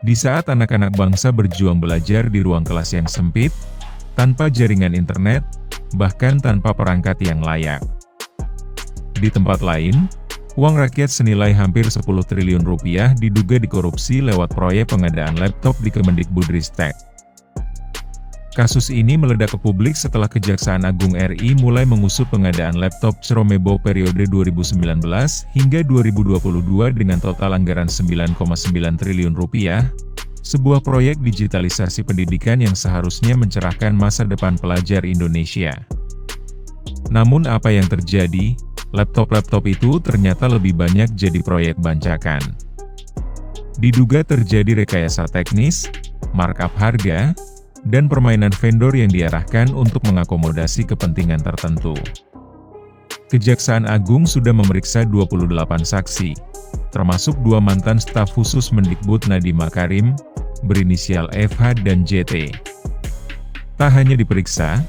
Di saat anak-anak bangsa berjuang belajar di ruang kelas yang sempit, tanpa jaringan internet, bahkan tanpa perangkat yang layak. Di tempat lain, uang rakyat senilai hampir 10 triliun rupiah diduga dikorupsi lewat proyek pengadaan laptop di Kemendikbudristek. Kasus ini meledak ke publik setelah Kejaksaan Agung RI mulai mengusut pengadaan laptop Chromebook periode 2019 hingga 2022 dengan total anggaran 9,9 triliun rupiah, sebuah proyek digitalisasi pendidikan yang seharusnya mencerahkan masa depan pelajar Indonesia. Namun apa yang terjadi? Laptop-laptop itu ternyata lebih banyak jadi proyek bancakan. Diduga terjadi rekayasa teknis, markup harga, dan permainan vendor yang diarahkan untuk mengakomodasi kepentingan tertentu. Kejaksaan Agung sudah memeriksa 28 saksi, termasuk 2 mantan staf khusus Mendikbud Nadiem Makarim, berinisial FH dan JT. Tak hanya diperiksa,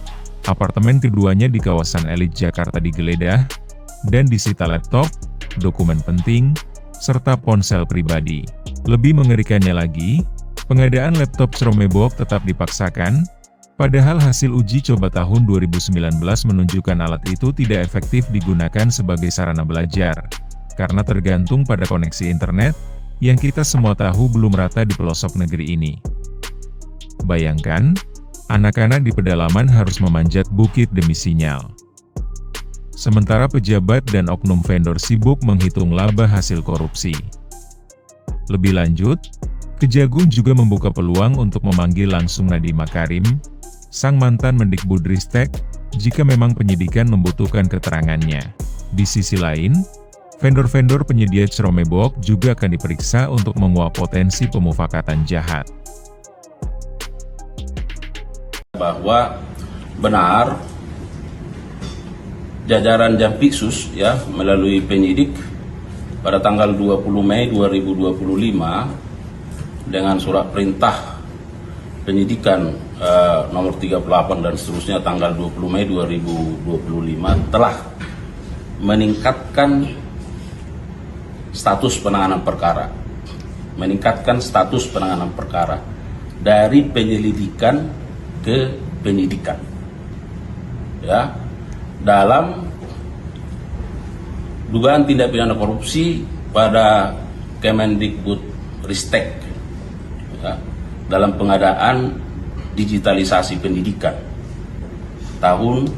apartemen keduanya di kawasan elit Jakarta digeledah, dan disita laptop, dokumen penting, serta ponsel pribadi. Lebih mengerikannya lagi, pengadaan laptop Chromebook tetap dipaksakan, padahal hasil uji coba tahun 2019 menunjukkan alat itu tidak efektif digunakan sebagai sarana belajar, karena tergantung pada koneksi internet, yang kita semua tahu belum rata di pelosok negeri ini. Bayangkan, anak-anak di pedalaman harus memanjat bukit demi sinyal. Sementara pejabat dan oknum vendor sibuk menghitung laba hasil korupsi. Lebih lanjut, Kejagung juga membuka peluang untuk memanggil langsung Nadiem Makarim, sang mantan Mendikbudristek, jika memang penyidikan membutuhkan keterangannya. Di sisi lain, vendor-vendor penyedia Chromebook juga akan diperiksa untuk menguak potensi pemufakatan jahat. Bahwa benar jajaran Jampitsus ya melalui penyidik pada tanggal 20 Mei 2025 dengan surat perintah penyidikan nomor 38 dan seterusnya tanggal 20 Mei 2025 telah meningkatkan status penanganan perkara dari penyelidikan ke penyidikan ya dalam dugaan tindak pidana korupsi pada Kemendikbudristek ya, dalam pengadaan digitalisasi pendidikan tahun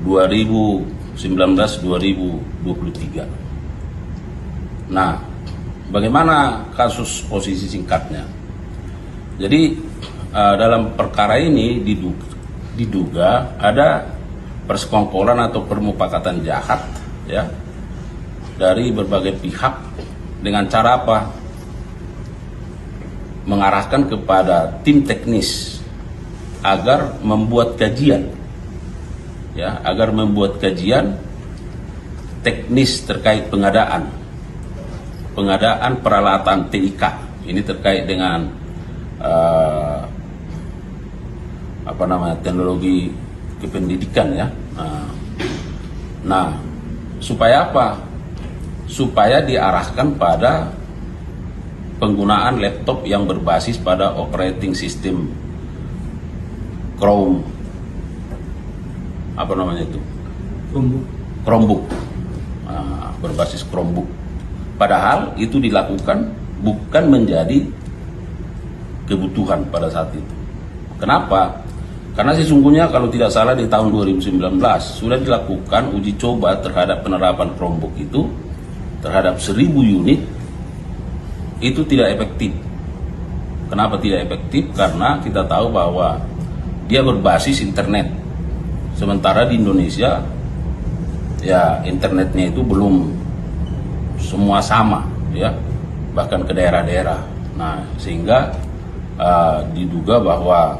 2019-2023. Nah, bagaimana kasus posisi singkatnya? Jadi dalam perkara ini diduga ada persekongkolan atau permufakatan jahat ya dari berbagai pihak dengan cara apa? Mengarahkan kepada tim teknis agar membuat kajian teknis terkait pengadaan peralatan TIK. Ini terkait dengan teknologi kependidikan ya. Nah, supaya apa? Supaya diarahkan pada penggunaan laptop yang berbasis pada operating system Chromebook, berbasis Chromebook. Padahal itu dilakukan bukan menjadi kebutuhan pada saat itu. Kenapa? Karena sesungguhnya kalau tidak salah di tahun 2019 sudah dilakukan uji coba terhadap penerapan Chromebook itu terhadap 1000 unit. Itu tidak efektif. Kenapa tidak efektif? Karena kita tahu bahwa dia berbasis internet. Sementara di Indonesia, ya internetnya itu belum semua sama, ya, bahkan ke daerah-daerah. Nah, sehingga diduga bahwa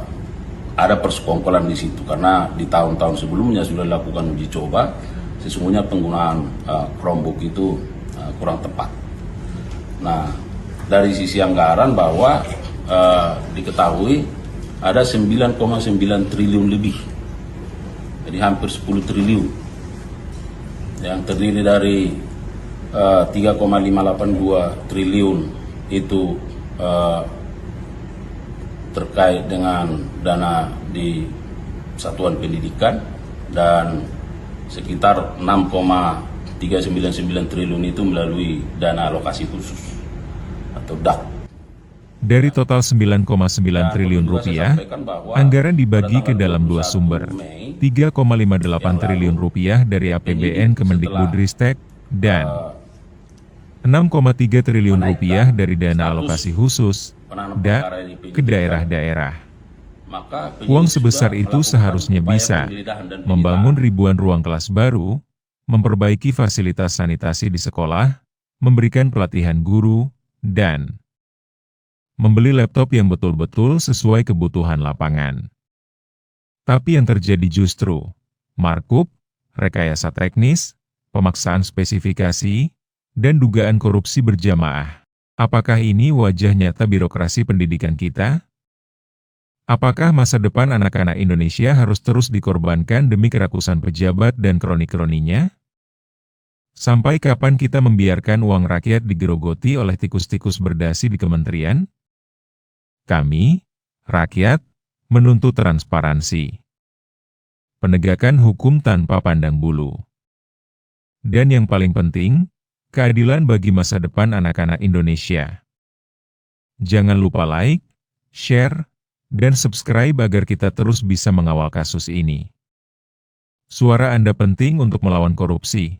ada persekongkolan di situ. Karena di tahun-tahun sebelumnya sudah dilakukan uji coba, sesungguhnya penggunaan Chromebook itu kurang tepat. Nah, dari sisi anggaran bahwa diketahui ada 9,9 triliun lebih, jadi hampir 10 triliun yang terdiri dari 3,582 triliun itu eh, terkait dengan dana di satuan pendidikan, dan sekitar 6,399 triliun itu melalui dana alokasi khusus atau DAK. Dari total 9,9 triliun rupiah, anggaran dibagi ke dalam dua sumber, 3,58 triliun rupiah dari APBN Kemendikbudristek dan 6,3 triliun rupiah dari dana alokasi khusus DAK ke daerah-daerah. Uang sebesar itu seharusnya bisa membangun ribuan ruang kelas baru, memperbaiki fasilitas sanitasi di sekolah, memberikan pelatihan guru, dan membeli laptop yang betul-betul sesuai kebutuhan lapangan. Tapi yang terjadi justru markup, rekayasa teknis, pemaksaan spesifikasi, dan dugaan korupsi berjamaah. Apakah ini wajah nyata birokrasi pendidikan kita? Apakah masa depan anak-anak Indonesia harus terus dikorbankan demi kerakusan pejabat dan kroni-kroninya? Sampai kapan kita membiarkan uang rakyat digerogoti oleh tikus-tikus berdasi di kementerian? Kami, rakyat, menuntut transparansi, penegakan hukum tanpa pandang bulu, dan yang paling penting, keadilan bagi masa depan anak-anak Indonesia. Jangan lupa like, share, dan subscribe agar kita terus bisa mengawal kasus ini. Suara Anda penting untuk melawan korupsi.